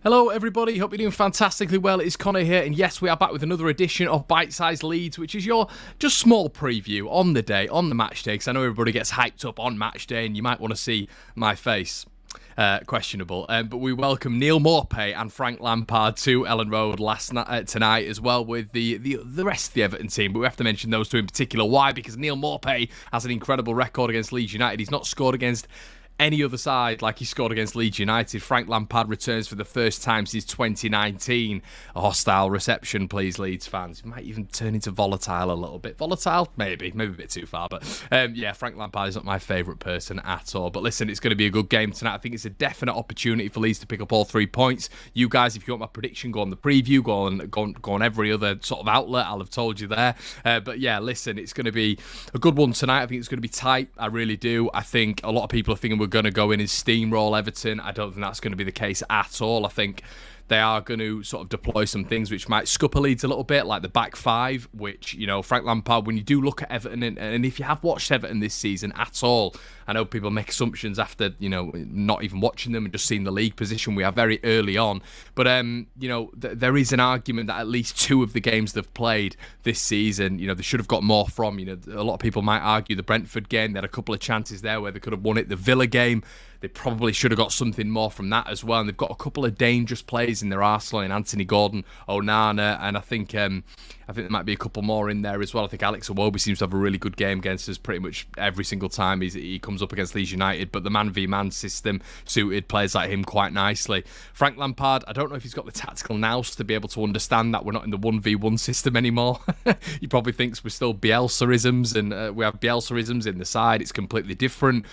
Hello everybody, hope you're doing fantastically well. It's Connor here, and yes, we are back with another edition of Bitesize Leeds, which is your just small preview on the day, on the match day, because I know everybody gets hyped up on match day, and you might want to see my face. Questionable, but we welcome Neil Maupay and Frank Lampard to Ellen Road tonight as well with the rest of the Everton team. But we have to mention those two in particular. Why? Because Neil Maupay has an incredible record against Leeds United. He's not scored against any other side like he scored against Leeds United. Frank Lampard returns for the first time since 2019. A hostile reception, please, Leeds fans. It might even turn into volatile a little bit. Volatile? Maybe a bit too far. But yeah, Frank Lampard is not my favourite person at all. But listen, it's going to be a good game tonight. I think it's a definite opportunity for Leeds to pick up all 3 points. You guys, if you want my prediction, go on the preview, go on every other sort of outlet. I'll have told you there. But yeah, listen, it's going to be a good one tonight. I think it's going to be tight. I really do. I think a lot of people are thinking we're going to go in and steamroll Everton. I don't think that's going to be the case at all. I think they are going to sort of deploy some things which might scupper Leeds a little bit, like the back five, which, you know, Frank Lampard, when you do look at Everton, and if you have watched Everton this season at all, I know people make assumptions after, you know, not even watching them and just seeing the league position we are very early on. But, you know, there is an argument that at least 2 of the games they've played this season, you know, they should have got more from. You know, a lot of people might argue the Brentford game, they had a couple of chances there where they could have won it. The Villa game, they probably should have got something more from that as well. And they've got a couple of dangerous players in their arsenal, in Anthony Gordon, Onana, and I think there might be a couple more in there as well. I think Alex Iwobi seems to have a really good game against us pretty much every single time he comes up against Leeds United. But the man-v-man system suited players like him quite nicely. Frank Lampard, I don't know if he's got the tactical nous to be able to understand that we're not in the 1v1 system anymore. He probably thinks we're still Bielsa-isms, and we have Bielsa-isms in the side. It's completely different.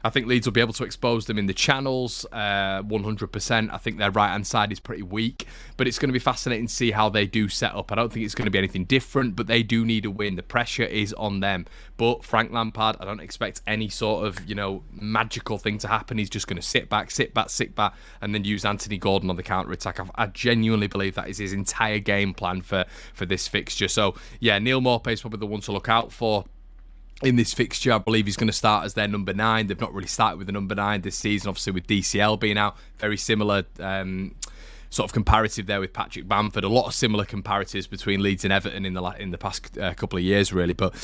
I think Leeds will be able to expose them in the channels 100%. I think their right-hand side is pretty weak, but it's going to be fascinating to see how they do set up. I don't think it's going to be anything different, but they do need a win. The pressure is on them. But Frank Lampard, I don't expect any sort of, you know, magical thing to happen. He's just going to sit back, and then use Anthony Gordon on the counter-attack. I genuinely believe that is his entire game plan for this fixture. So, yeah, Neil Maupay is probably the one to look out for in this fixture. I believe he's going to start as their number 9. They've not really started with the number 9 this season, obviously with DCL being out. Very similar sort of comparative there with Patrick Bamford. A lot of similar comparatives between Leeds and Everton in the past couple of years, really. But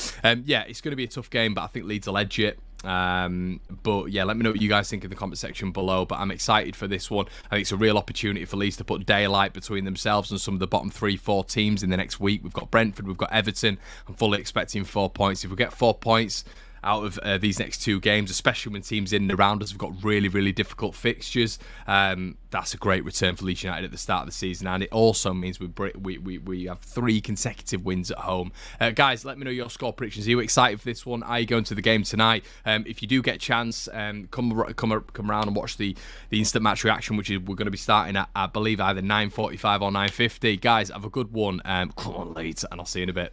yeah, it's going to be a tough game, but I think Leeds will edge it. But yeah, let me know what you guys think in the comment section below. But I'm excited for this one. I think it's a real opportunity for Leeds to put daylight between themselves and some of the bottom 3-4 teams in the next week. We've got Brentford, we've got Everton. I'm fully expecting 4 points. If we get 4 points out of these next 2 games, especially when teams in and around us have got really, really difficult fixtures, that's a great return for Leeds United at the start of the season, and it also means we have 3 consecutive wins at home. Guys, let me know your score predictions. Are you excited for this one? Are you going to the game tonight? If you do get a chance, come around and watch the instant match reaction, which we're going to be starting at, I believe, either 9:45 or 9:50. Guys, have a good one. Come on, Leeds, and I'll see you in a bit.